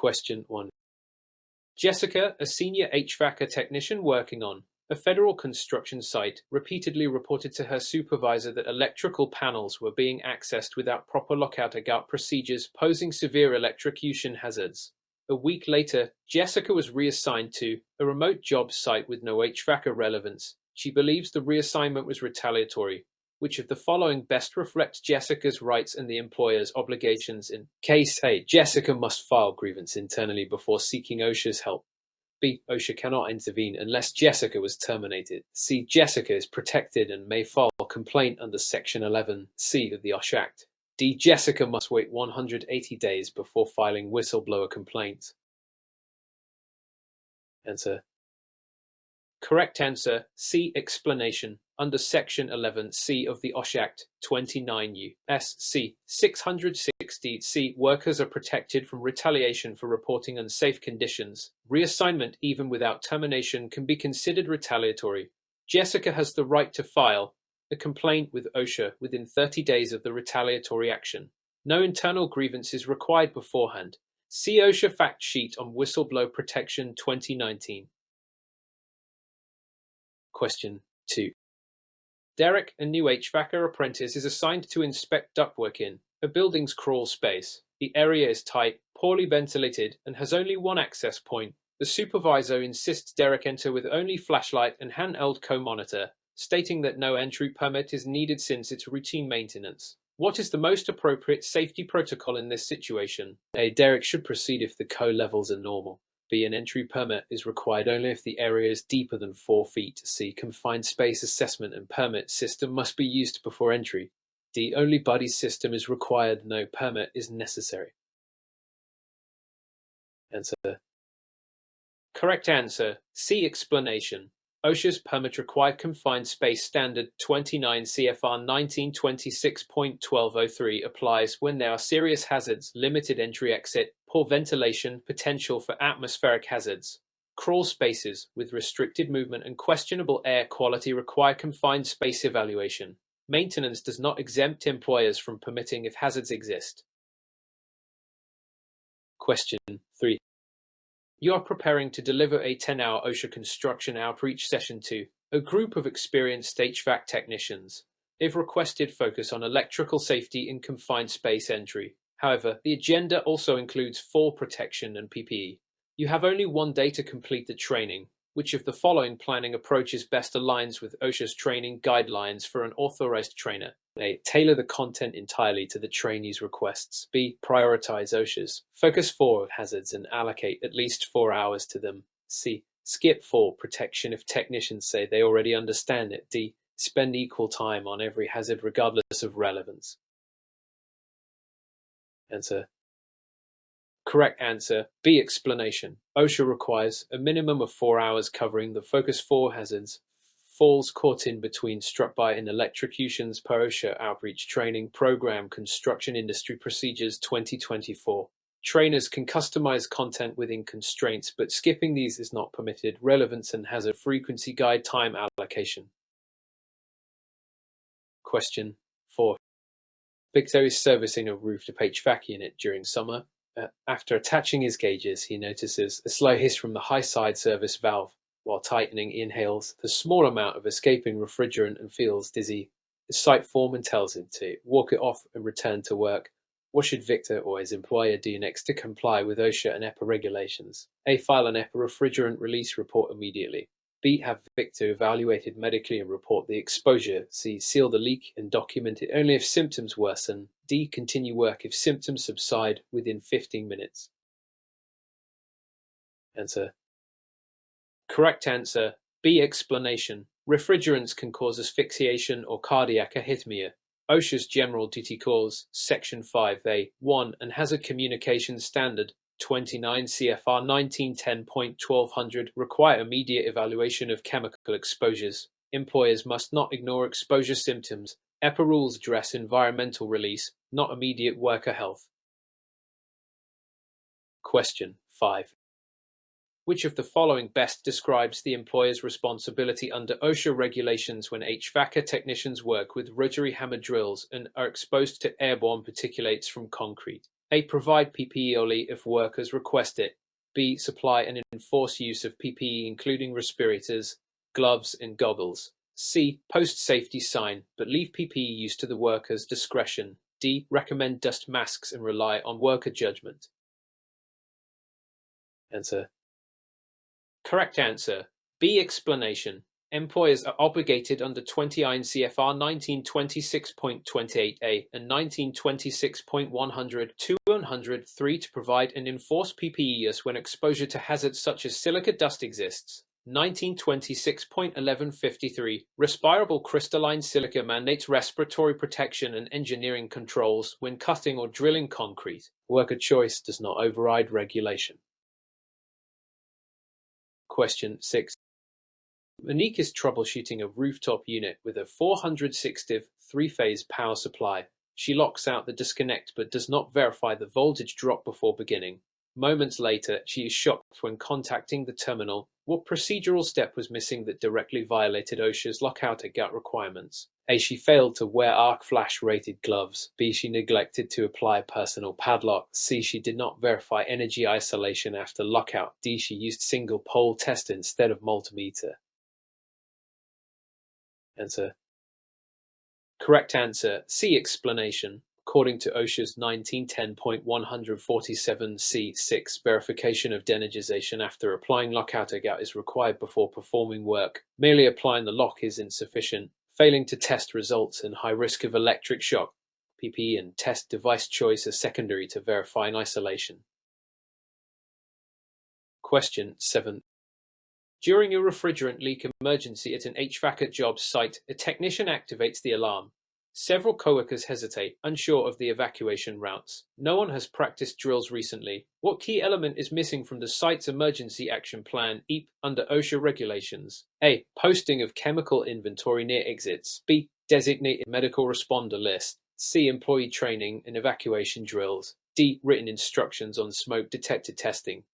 Question 1. Jessica, a senior HVACR technician working on a federal construction site, repeatedly reported to her supervisor that electrical panels were being accessed without proper lockout-tagout procedures, posing severe electrocution hazards. A week later, Jessica was reassigned to a remote job site with no HVACR relevance. She believes the reassignment was retaliatory. Which of the following best reflects Jessica's rights and the employer's obligations? In Case A, Jessica must file grievance internally before seeking OSHA's help. B. OSHA cannot intervene unless Jessica was terminated. C. Jessica is protected and may file a complaint under Section 11(c) of the OSHA Act. D. Jessica must wait 180 days before filing whistleblower complaints. Answer. Correct answer, C. Explanation. Under Section 11(c) of the OSHA Act, 29 U.S.C. 660(c), workers are protected from retaliation for reporting unsafe conditions. Reassignment, even without termination, can be considered retaliatory. Jessica has the right to file a complaint with OSHA within 30 days of the retaliatory action. No internal grievance is required beforehand. See OSHA Fact Sheet on Whistleblower Protection 2019. Question 2. Derek, a new HVACR apprentice, is assigned to inspect ductwork in a building's crawl space. The area is tight, poorly ventilated, and has only one access point. The supervisor insists Derek enter with only flashlight and handheld co-monitor, stating that no entry permit is needed since it's routine maintenance. What is the most appropriate safety protocol in this situation? A. Derek should proceed if the co-levels are normal. B. An entry permit is required only if the area is deeper than 4 feet. C. Confined space assessment and permit system must be used before entry. D. Only buddy system is required. No permit is necessary. Answer. Correct answer, C. Explanation. OSHA's permit required confined space standard 29 CFR 1926.1203 applies when there are serious hazards, limited entry-exit, poor ventilation, potential for atmospheric hazards. Crawl spaces with restricted movement and questionable air quality require confined space evaluation. Maintenance does not exempt employers from permitting if hazards exist. Question 3. You are preparing to deliver a 10-hour OSHA construction outreach session to a group of experienced HVAC technicians. They've requested focus on electrical safety in confined space entry. However, the agenda also includes fall protection and PPE. You have only one day to complete the training. Which of the following planning approaches best aligns with OSHA's training guidelines for an authorized trainer? A. Tailor the content entirely to the trainee's requests. B. Prioritize OSHA's Focus 4 of hazards and allocate at least 4 hours to them. C. Skip fall protection if technicians say they already understand it. D. Spend equal time on every hazard regardless of relevance. Answer. Correct answer, B. Explanation. OSHA requires a minimum of 4 hours covering the Focus 4 hazards. Falls caught in between struck by in electrocutions per OSHA Outreach Training Program Construction Industry Procedures 2024. Trainers can customize content within constraints, but skipping these is not permitted. Relevance and hazard frequency guide time allocation. Question 4. Victor is servicing a rooftop HVAC unit during summer. After attaching his gauges, he notices a slow hiss from the high side service valve. While tightening, he inhales the small amount of escaping refrigerant and feels dizzy. His site foreman tells him to walk it off and return to work. What should Victor or his employer do next to comply with OSHA and EPA regulations? A. File an EPA refrigerant release report immediately. B. Have Victor evaluated medically and report the exposure. C. Seal the leak and document it only if symptoms worsen. D. Continue work if symptoms subside within 15 minutes. Answer. Correct answer, B. Explanation. Refrigerants can cause asphyxiation or cardiac arrhythmia. OSHA's General Duty Calls, Section 5A, 1 and Hazard Communication Standard 29 CFR 1910.1200 require immediate evaluation of chemical exposures. Employers must not ignore exposure symptoms. EPA rules address environmental release, not immediate worker health. Question 5. Which of the following best describes the employer's responsibility under OSHA regulations when HVACR technicians work with rotary hammer drills and are exposed to airborne particulates from concrete? A. Provide PPE only if workers request it. B. Supply and enforce use of PPE including respirators, gloves, and goggles. C. Post safety sign, but leave PPE use to the worker's discretion. D. Recommend dust masks and rely on worker judgment. Answer. Correct answer. B. Explanation. Employers are obligated under 29 CFR 1926.28a and 1926.100 to 103 to provide and enforce PPE use when exposure to hazards such as silica dust exists. 1926.1153 Respirable crystalline silica mandates respiratory protection and engineering controls when cutting or drilling concrete. Worker choice does not override regulation. Question 6. Monique is troubleshooting a rooftop unit with a 460 three-phase power supply. She locks out the disconnect but does not verify the voltage drop before beginning. Moments later, she is shocked when contacting the terminal. What procedural step was missing that directly violated OSHA's lockout-out requirements? A. She failed to wear arc flash-rated gloves. B. She neglected to apply a personal padlock. C. She did not verify energy isolation after lockout. D. She used single-pole test instead of multimeter. Answer. Correct answer. C. Explanation. According to OSHA's 1910.147c6, verification of denegization after applying lockout-out is required before performing work. Merely applying the lock is insufficient. Failing to test results in high risk of electric shock. PPE and test device choice are secondary to verifying isolation. Question 7. During a refrigerant leak emergency at an HVACR job site, a technician activates the alarm. Several coworkers hesitate, unsure of the evacuation routes. No one has practiced drills recently. What key element is missing from the site's emergency action plan (EAP) under OSHA regulations? A. Posting of chemical inventory near exits. B. Designated medical responder list. C. Employee training and evacuation drills. D. Written instructions on smoke detector testing.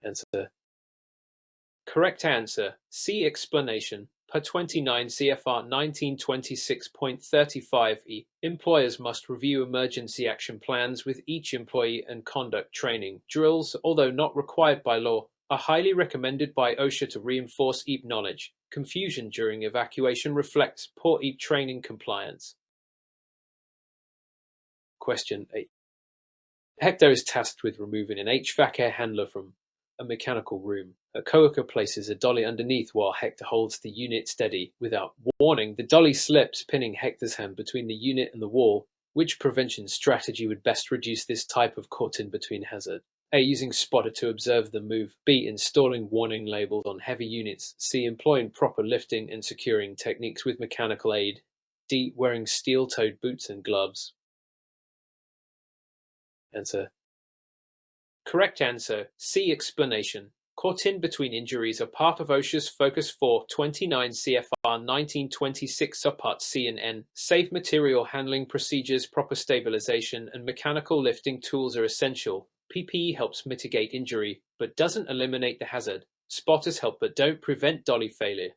Answer. Correct answer. C. Explanation. Per 29 CFR 1926.35e, employers must review emergency action plans with each employee and conduct training. Drills, although not required by law, are highly recommended by OSHA to reinforce EAP knowledge. Confusion during evacuation reflects poor EAP training compliance. Question 8. Hector is tasked with removing an HVAC air handler from a mechanical room. A coworker places a dolly underneath while Hector holds the unit steady. Without warning, the dolly slips, pinning Hector's hand between the unit and the wall. Which prevention strategy would best reduce this type of caught-in-between hazard? A. Using spotter to observe the move. B. Installing warning labels on heavy units. C. Employing proper lifting and securing techniques with mechanical aid. D. Wearing steel-toed boots and gloves. Answer. Correct answer. C. Explanation. Caught-in-between injuries are part of OSHA's Focus 4 29 CFR 1926 subparts C and N. Safe material handling procedures, proper stabilization, and mechanical lifting tools are essential. PPE helps mitigate injury, but doesn't eliminate the hazard. Spotters help but don't prevent dolly failure.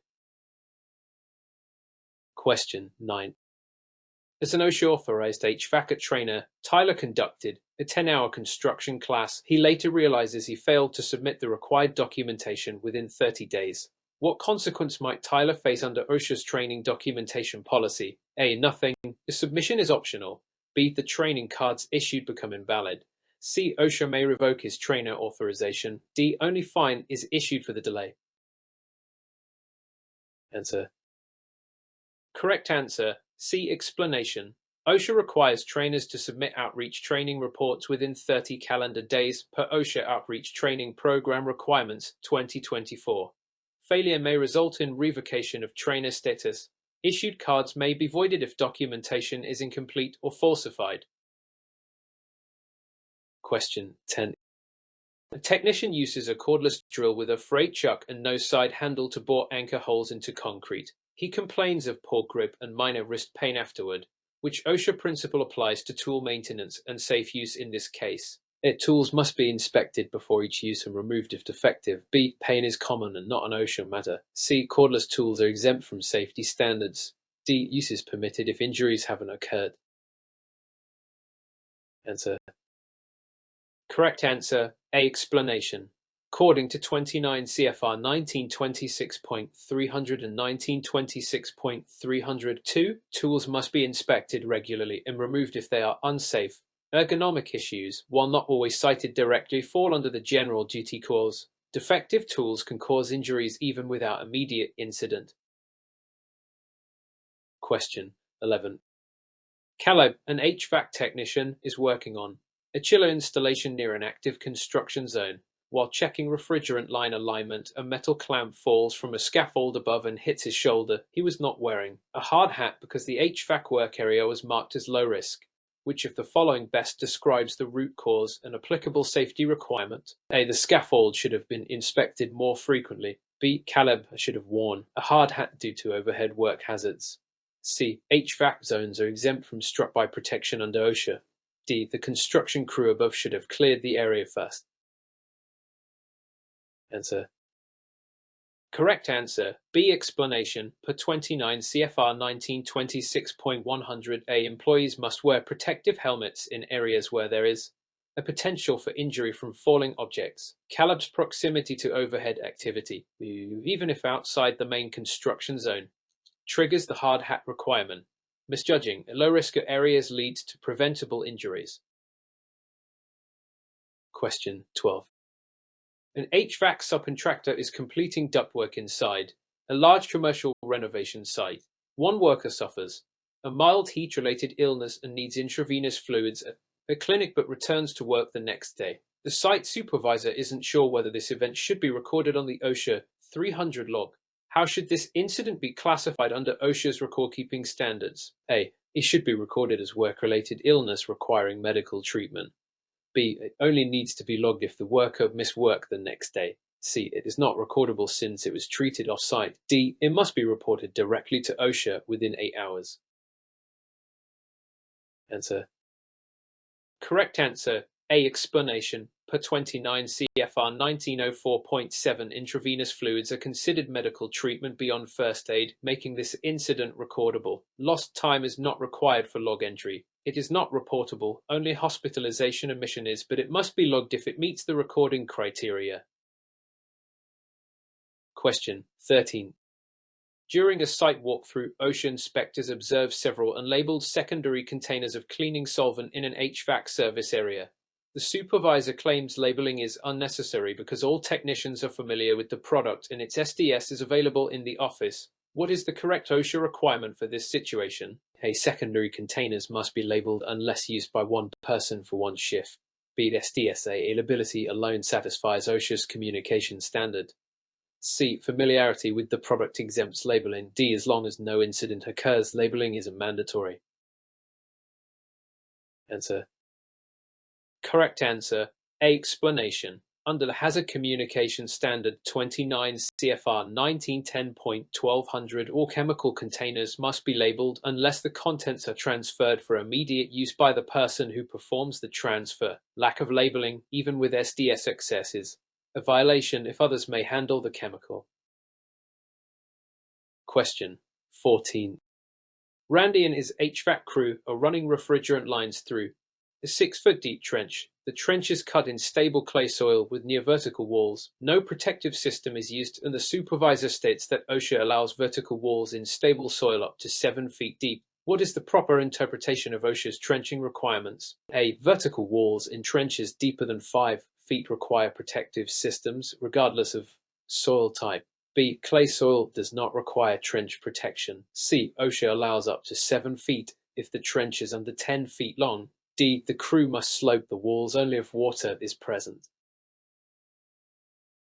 Question 9. As an OSHA-authorized HVACR trainer, Tyler conducted a 10-hour construction class. He later realizes he failed to submit the required documentation within 30 days. What consequence might Tyler face under OSHA's training documentation policy? A. Nothing. The submission is optional. B. The training cards issued become invalid. C. OSHA may revoke his trainer authorization. D. Only fine is issued for the delay. Answer. Correct answer. C. Explanation. OSHA requires trainers to submit outreach training reports within 30 calendar days per OSHA Outreach Training Program Requirements 2024. Failure may result in revocation of trainer status. Issued cards may be voided if documentation is incomplete or falsified. Question 10. A technician uses a cordless drill with a freight chuck and no side handle to bore anchor holes into concrete. He complains of poor grip and minor wrist pain afterward. Which OSHA principle applies to tool maintenance and safe use in this case? A. Tools must be inspected before each use and removed if defective. B. Pain is common and not an OSHA matter. C. Cordless tools are exempt from safety standards. D. Use is permitted if injuries haven't occurred. Answer. Correct answer, A. Explanation. According to 29 CFR 1926.300 and 1926.302, tools must be inspected regularly and removed if they are unsafe. Ergonomic issues, while not always cited directly, fall under the general duty clause. Defective tools can cause injuries even without immediate incident. Question 11. Caleb, an HVAC technician, is working on a chiller installation near an active construction zone. While checking refrigerant line alignment, a metal clamp falls from a scaffold above and hits his shoulder. He was not wearing a hard hat because the HVAC work area was marked as low risk. Which of the following best describes the root cause and applicable safety requirement? A. The scaffold should have been inspected more frequently. B. Caleb should have worn a hard hat due to overhead work hazards. C. HVAC zones are exempt from struck-by protection under OSHA. D. The construction crew above should have cleared the area first. Answer. Correct answer, B. Explanation. Per 29 CFR 1926.100a, employees must wear protective helmets in areas where there is a potential for injury from falling objects. Caleb's proximity to overhead activity, even if outside the main construction zone, triggers the hard hat requirement. Misjudging low-risk areas leads to preventable injuries. Question 12. An HVAC subcontractor is completing ductwork inside a large commercial renovation site. One worker suffers a mild heat-related illness and needs intravenous fluids at a clinic but returns to work the next day. The site supervisor isn't sure whether this event should be recorded on the OSHA 300 log. How should this incident be classified under OSHA's record-keeping standards? A. It should be recorded as work-related illness requiring medical treatment. B. It only needs to be logged if the worker missed work the next day. C. It is not recordable since it was treated off-site. D. It must be reported directly to OSHA within 8 hours. Answer. Correct answer, A. Explanation. Per 29 CFR 1904.7, intravenous fluids are considered medical treatment beyond first aid, making this incident recordable. Lost time is not required for log entry. It is not reportable, only hospitalization admission is, but it must be logged if it meets the recording criteria. Question 13. During a site walkthrough, OSHA inspectors observed several unlabeled secondary containers of cleaning solvent in an HVAC service area. The supervisor claims labeling is unnecessary because all technicians are familiar with the product and its SDS is available in the office. What is the correct OSHA requirement for this situation? A. Secondary containers must be labeled unless used by one person for one shift. B. SDSA labelability alone satisfies OSHA's communication standard. C. Familiarity with the product exempts labeling. D. As long as no incident occurs, labeling is mandatory. Answer. Correct answer, A. Explanation. Under the Hazard Communication Standard 29 CFR 1910.1200, all chemical containers must be labeled unless the contents are transferred for immediate use by the person who performs the transfer. Lack of labeling, even with SDS access, is a violation if others may handle the chemical. Question 14. Randy and his HVAC crew are running refrigerant lines through a 6-foot deep trench. The trench is cut in stable clay soil with near vertical walls. No protective system is used, and the supervisor states that OSHA allows vertical walls in stable soil up to 7 feet deep. What is the proper interpretation of OSHA's trenching requirements? A. Vertical walls in trenches deeper than 5 feet require protective systems, regardless of soil type. B. Clay soil does not require trench protection. C. OSHA allows up to 7 feet if the trench is under 10 feet long. D. The crew must slope the walls only if water is present.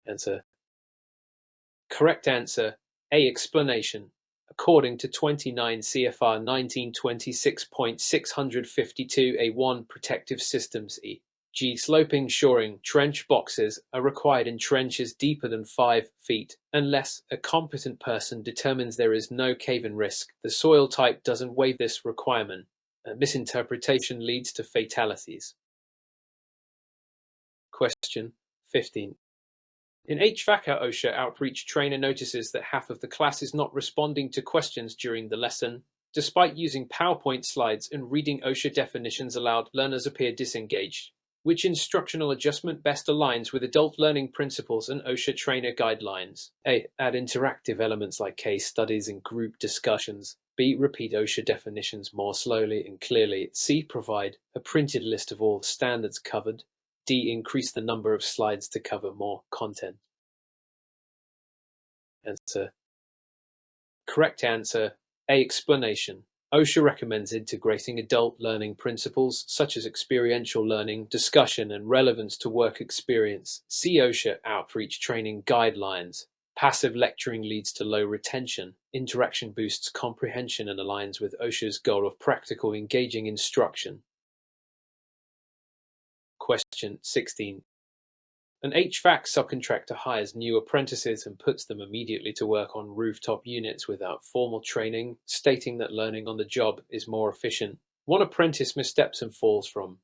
Answer. Correct answer, A. Explanation. According to 29 CFR 1926.652A1, protective systems e.g. sloping, shoring, trench boxes are required in trenches deeper than 5 feet, unless a competent person determines there is no cave-in risk. The soil type doesn't waive this requirement. A misinterpretation leads to fatalities. Question 15. In HVACR, OSHA outreach trainer notices that half of the class is not responding to questions during the lesson. Despite using PowerPoint slides and reading OSHA definitions aloud, learners appear disengaged. Which instructional adjustment best aligns with adult learning principles and OSHA trainer guidelines? A. Add interactive elements like case studies and group discussions. B. Repeat OSHA definitions more slowly and clearly. C. Provide a printed list of all standards covered. D. Increase the number of slides to cover more content. Answer. Correct answer. A. Explanation. OSHA recommends integrating adult learning principles such as experiential learning, discussion, and relevance to work experience. See OSHA outreach training guidelines. Passive lecturing leads to low retention. Interaction boosts comprehension and aligns with OSHA's goal of practical, engaging instruction. Question 16. An HVAC subcontractor hires new apprentices and puts them immediately to work on rooftop units without formal training, stating that learning on the job is more efficient. One apprentice missteps and falls from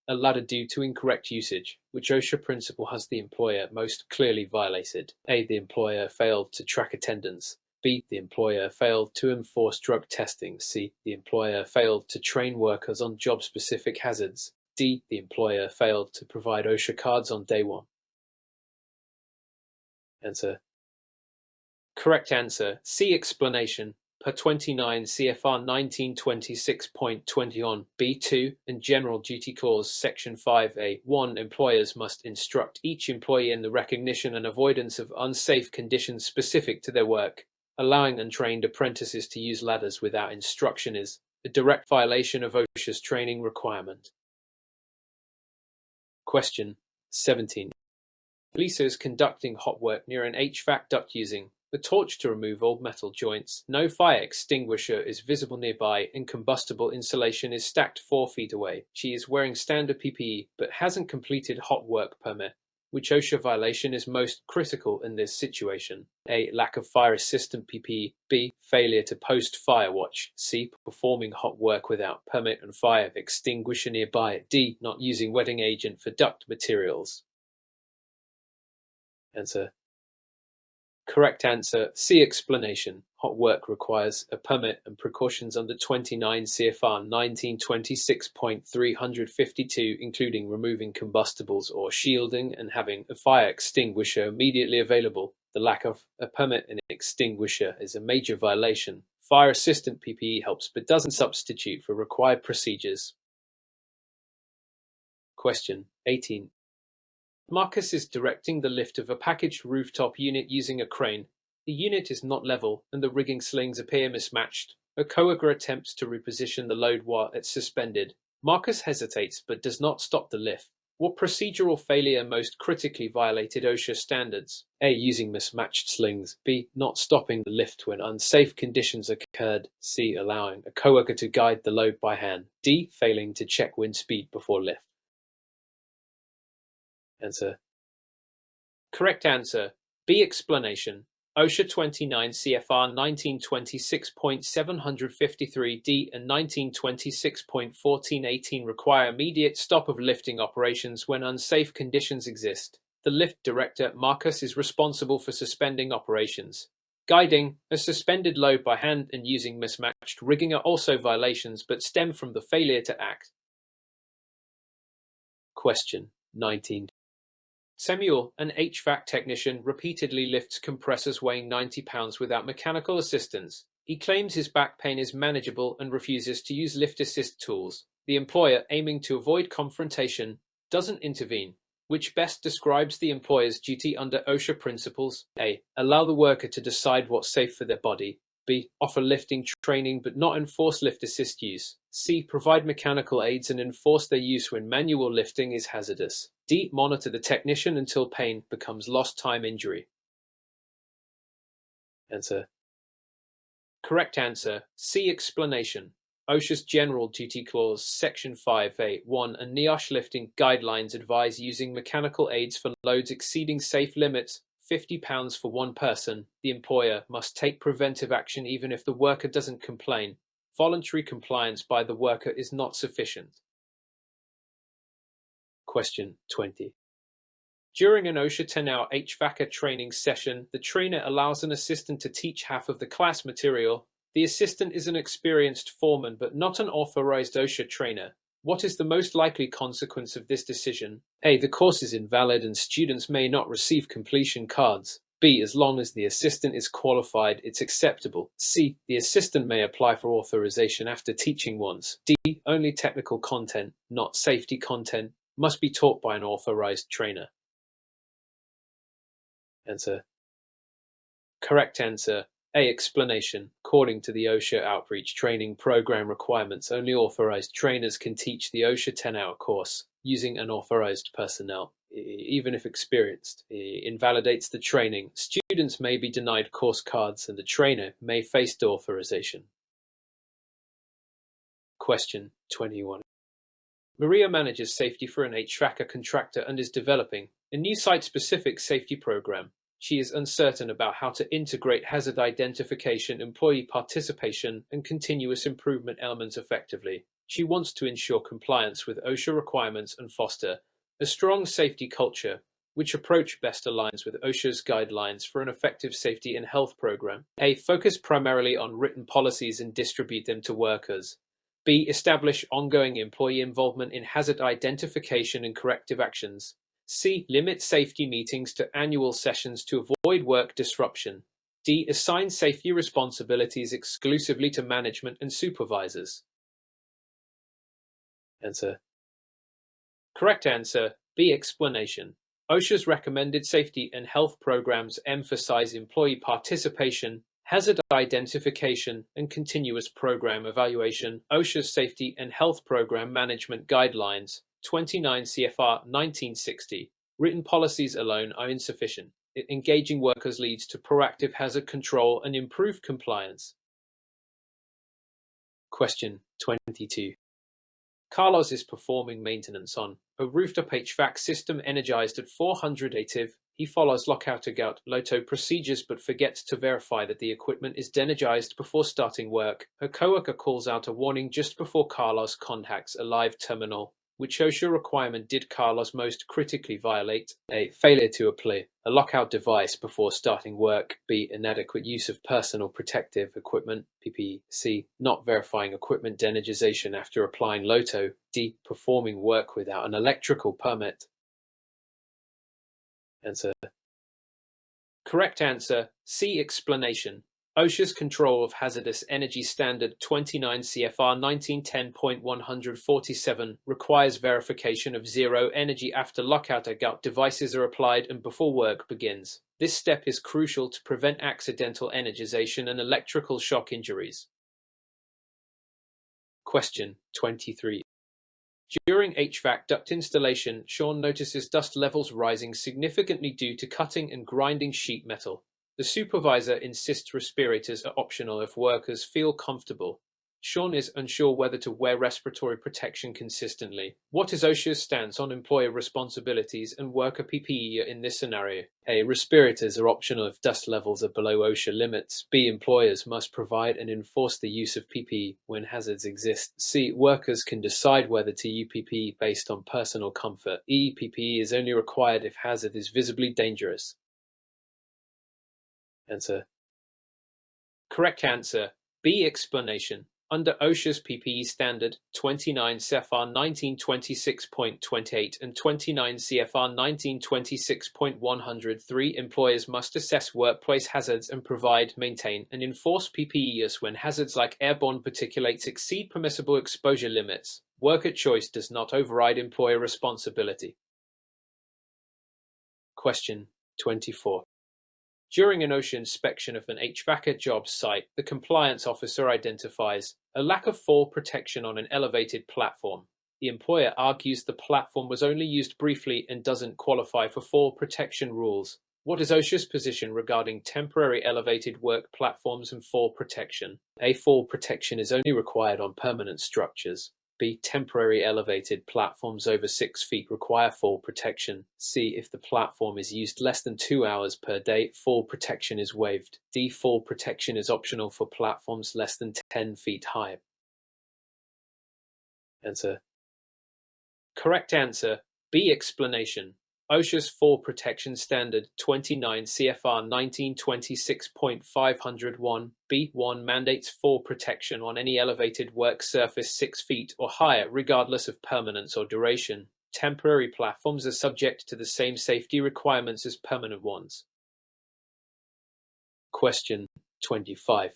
a ladder due to incorrect usage. Which OSHA principle has the employer most clearly violated? A. The employer failed to track attendance. B. The employer failed to enforce drug testing. C. The employer failed to train workers on job-specific hazards. D. The employer failed to provide OSHA cards on day one. Answer. Correct answer. C. Explanation. Per 29 CFR 1926.20 on B2 and General Duty Clause Section 5A. 1. Employers must instruct each employee in the recognition and avoidance of unsafe conditions specific to their work. Allowing untrained apprentices to use ladders without instruction is a direct violation of OSHA's training requirement. Question 17. Police is conducting hot work near an HVAC duct using a torch to remove old metal joints. No fire extinguisher is visible nearby and combustible insulation is stacked 4 feet away. She is wearing standard PPE but hasn't completed hot work permit. Which OSHA violation is most critical in this situation? A. Lack of fire assistant PPE. B. Failure to post fire watch. C. Performing hot work without permit and fire extinguisher nearby. D. Not using wetting agent for duct materials. Answer. Correct answer. C. Explanation. Hot work requires a permit and precautions under 29 CFR 1926.352, including removing combustibles or shielding and having a fire extinguisher immediately available. The lack of a permit and extinguisher is a major violation. Fire assistant PPE helps but doesn't substitute for required procedures. Question 18. Marcus is directing the lift of a packaged rooftop unit using a crane. The unit is not level and the rigging slings appear mismatched. A coworker attempts to reposition the load while it's suspended. Marcus hesitates but does not stop the lift. What procedural failure most critically violated OSHA standards? A. Using mismatched slings. B. Not stopping the lift when unsafe conditions occurred. C. Allowing a coworker to guide the load by hand. D. Failing to check wind speed before lift. Answer. Correct answer. B. Explanation. OSHA 29 CFR 1926.753D and 1926.1418 require immediate stop of lifting operations when unsafe conditions exist. The lift director, Marcus, is responsible for suspending operations. Guiding a suspended load by hand and using mismatched rigging are also violations but stem from the failure to act. Question 19. Samuel, an HVAC technician, repeatedly lifts compressors weighing 90 pounds without mechanical assistance. He claims his back pain is manageable and refuses to use lift assist tools. The employer, aiming to avoid confrontation, doesn't intervene. Which best describes the employer's duty under OSHA principles? A. Allow the worker to decide what's safe for their body. B. Offer lifting training but not enforce lift assist use. C. Provide mechanical aids and enforce their use when manual lifting is hazardous. D. Monitor the technician until pain becomes lost time injury. Answer. Correct answer. C. Explanation. OSHA's General Duty Clause Section 5A 1 and NIOSH lifting guidelines advise using mechanical aids for loads exceeding safe limits. 50 pounds for one person. The employer must take preventive action even if the worker doesn't complain. Voluntary compliance by the worker is not sufficient. Question 20. During an OSHA 10-hour HVACR training session, the trainer allows an assistant to teach half of the class material. The assistant is an experienced foreman but not an authorized OSHA trainer. What is the most likely consequence of this decision? A. The course is invalid and students may not receive completion cards. B. As long as the assistant is qualified, it's acceptable. C. The assistant may apply for authorization after teaching once. D. Only technical content, not safety content, must be taught by an authorized trainer. Answer. Correct answer. A. Explanation. According to the OSHA Outreach Training Program requirements, only authorized trainers can teach the OSHA 10-hour course using unauthorized personnel, even if experienced. It invalidates the training. Students may be denied course cards and the trainer may face deauthorization. Question 21. Maria manages safety for an HVACR contractor and is developing a new site-specific safety program. She is uncertain about how to integrate hazard identification, employee participation, and continuous improvement elements effectively. She wants to ensure compliance with OSHA requirements and foster a strong safety culture, which approach best aligns with OSHA's guidelines for an effective safety and health program. A. Focus primarily on written policies and distribute them to workers. B. Establish ongoing employee involvement in hazard identification and corrective actions. C. Limit safety meetings to annual sessions to avoid work disruption. D. Assign safety responsibilities exclusively to management and supervisors. Answer. Correct answer. B. Explanation. OSHA's recommended safety and health programs emphasize employee participation, hazard identification, and continuous program evaluation. OSHA's Safety and Health Program Management Guidelines, 29 CFR 1960. Written policies alone are insufficient. Engaging workers leads to proactive hazard control and improved compliance. Question 22. Carlos is performing maintenance on a rooftop HVAC system energized at 400 ATIV. He follows lockout-to-gout LOTO procedures but forgets to verify that the equipment is de-energized before starting work. Her coworker calls out a warning just before Carlos contacts a live terminal. Which OSHA requirement did Carlos most critically violate? A. Failure to apply a lockout device before starting work. B. Inadequate use of personal protective equipment, PPE. C. Not verifying equipment de-energization after applying LOTO. D. Performing work without an electrical permit. Answer. Correct answer. C. Explanation. OSHA's Control of Hazardous Energy Standard 29 CFR 1910.147 requires verification of zero energy after lockout-to-gout devices are applied and before work begins. This step is crucial to prevent accidental energization and electrical shock injuries. Question 23. During HVAC duct installation, Sean notices dust levels rising significantly due to cutting and grinding sheet metal. The supervisor insists respirators are optional if workers feel comfortable. Sean is unsure whether to wear respiratory protection consistently. What is OSHA's stance on employer responsibilities and worker PPE in this scenario? A. Respirators are optional if dust levels are below OSHA limits. B. Employers must provide and enforce the use of PPE when hazards exist. C. Workers can decide whether to use PPE based on personal comfort. E. PPE is only required if hazard is visibly dangerous. Answer. Correct answer. B. Explanation. Under OSHA's PPE standard 29 CFR 1926.28 and 29 CFR 1926.103, employers must assess workplace hazards and provide, maintain, and enforce PPE use when hazards like airborne particulates exceed permissible exposure limits. Worker choice does not override employer responsibility. Question 24. During an OSHA inspection of an HVACR job site, the compliance officer identifies a lack of fall protection on an elevated platform. The employer argues the platform was only used briefly and doesn't qualify for fall protection rules. What is OSHA's position regarding temporary elevated work platforms and fall protection? A. Fall protection is only required on permanent structures. B. Temporary elevated platforms over 6 feet require fall protection. C. If the platform is used less than 2 hours per day, fall protection is waived. D. Fall protection is optional for platforms less than 10 feet high. Answer. Correct answer. B. Explanation. OSHA's Fall Protection Standard 29 CFR 1926.501 mandates fall protection on any elevated work surface 6 feet or higher, regardless of permanence or duration. Temporary platforms are subject to the same safety requirements as permanent ones. Question 25.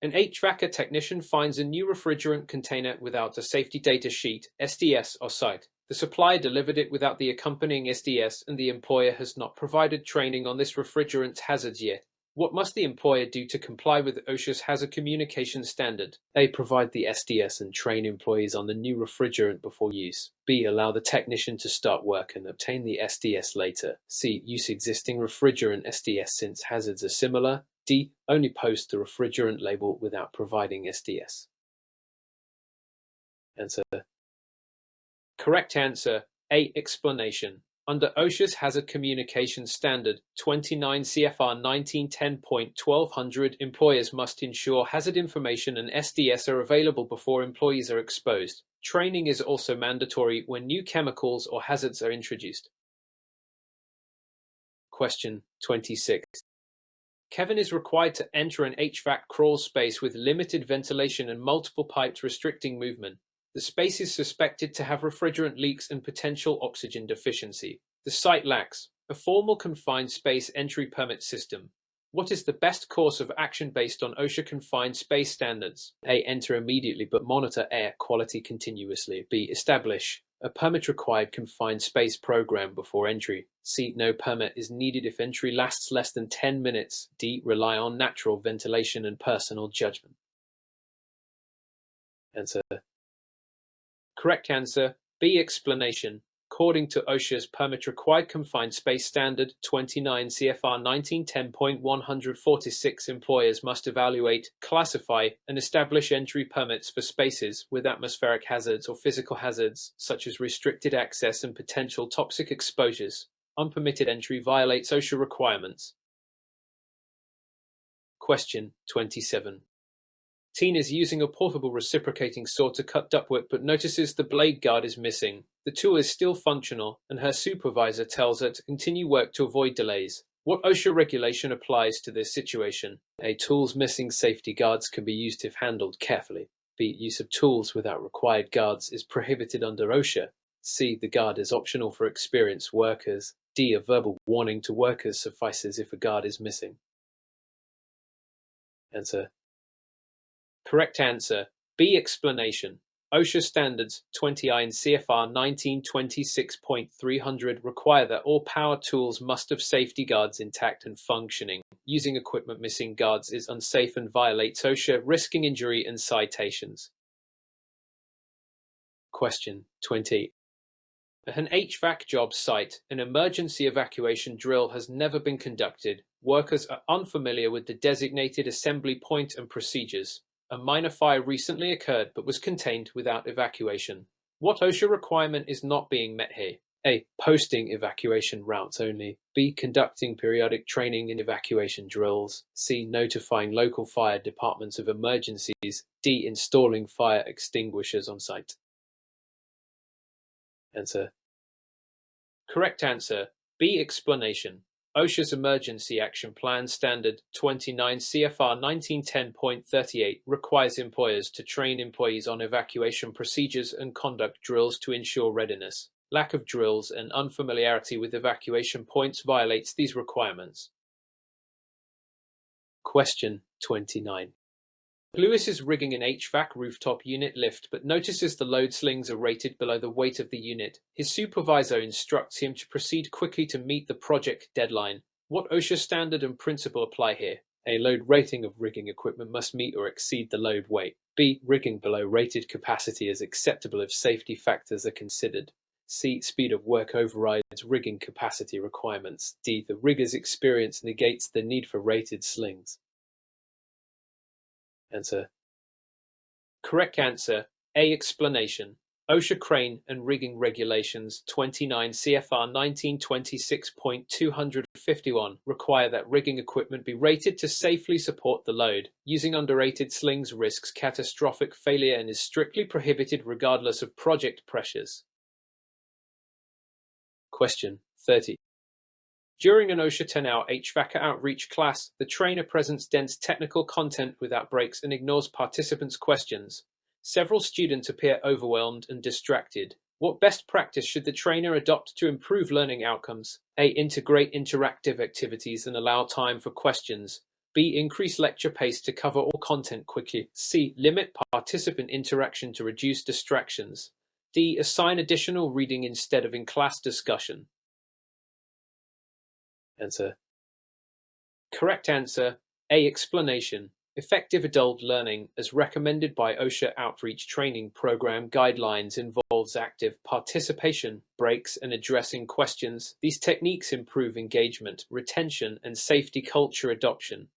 An HVACR technician finds a new refrigerant container without a safety data sheet, SDS, or site. The supplier delivered it without the accompanying SDS, and the employer has not provided training on this refrigerant's hazards yet. What must the employer do to comply with OSHA's hazard communication standard? A. Provide the SDS and train employees on the new refrigerant before use. B. Allow the technician to start work and obtain the SDS later. C. Use existing refrigerant SDS since hazards are similar. D. Only post the refrigerant label without providing SDS. Answer. Correct answer, A. Explanation. Under OSHA's Hazard Communication Standard 29 CFR 1910.1200, employers must ensure hazard information and SDS are available before employees are exposed. Training is also mandatory when new chemicals or hazards are introduced. Question 26. Kevin is required to enter an HVAC crawl space with limited ventilation and multiple pipes restricting movement. The space is suspected to have refrigerant leaks and potential oxygen deficiency. The site lacks a formal confined space entry permit system. What is the best course of action based on OSHA confined space standards? A. Enter immediately but monitor air quality continuously. B. Establish a permit-required confined space program before entry. C. No permit is needed if entry lasts less than 10 minutes. D. Rely on natural ventilation and personal judgment. Answer. Correct answer, B. Explanation. According to OSHA's permit-required confined space standard 29 CFR 1910.146, employers must evaluate, classify, and establish entry permits for spaces with atmospheric hazards or physical hazards, such as restricted access and potential toxic exposures. Unpermitted entry violates OSHA requirements. Question 27. Tina is using a portable reciprocating saw to cut ductwork but notices the blade guard is missing. The tool is still functional, and her supervisor tells her to continue work to avoid delays. What OSHA regulation applies to this situation? A. Tools missing safety guards can be used if handled carefully. B. Use of tools without required guards is prohibited under OSHA. C. The guard is optional for experienced workers. D. A verbal warning to workers suffices if a guard is missing. Answer. Correct answer, B. Explanation. OSHA standards 29 CFR 1926.300 require that all power tools must have safety guards intact and functioning. Using equipment missing guards is unsafe and violates OSHA, risking injury and citations. Question 20. At an HVAC job site, an emergency evacuation drill has never been conducted. Workers are unfamiliar with the designated assembly point and procedures. A minor fire recently occurred but was contained without evacuation. What OSHA requirement is not being met here? A. Posting evacuation routes only. B. Conducting periodic training in evacuation drills. C. Notifying local fire departments of emergencies. D. Installing fire extinguishers on site. Answer. Correct answer, B. Explanation. OSHA's Emergency Action Plan Standard 29 CFR 1910.38 requires employers to train employees on evacuation procedures and conduct drills to ensure readiness. Lack of drills and unfamiliarity with evacuation points violates these requirements. Question 29. Lewis is rigging an HVAC rooftop unit lift but notices the load slings are rated below the weight of the unit. His supervisor instructs him to proceed quickly to meet the project deadline. What OSHA standard and principle apply here? A. Load rating of rigging equipment must meet or exceed the load weight. B. Rigging below rated capacity is acceptable if safety factors are considered. C. Speed of work overrides rigging capacity requirements. D. The rigger's experience negates the need for rated slings. Answer. Correct answer, A. Explanation. OSHA crane and rigging regulations 29 CFR 1926.251 require that rigging equipment be rated to safely support the load. Using underrated slings risks catastrophic failure and is strictly prohibited regardless of project pressures. Question 30. During an OSHA 10-hour HVACR outreach class, the trainer presents dense technical content without breaks and ignores participants' questions. Several students appear overwhelmed and distracted. What best practice should the trainer adopt to improve learning outcomes? A. Integrate interactive activities and allow time for questions. B. Increase lecture pace to cover all content quickly. C. Limit participant interaction to reduce distractions. D. Assign additional reading instead of in-class discussion. Answer. Correct answer, A. Explanation. Effective adult learning, as recommended by OSHA Outreach Training Program guidelines, involves active participation, breaks, and addressing questions. These techniques improve engagement, retention, and safety culture adoption.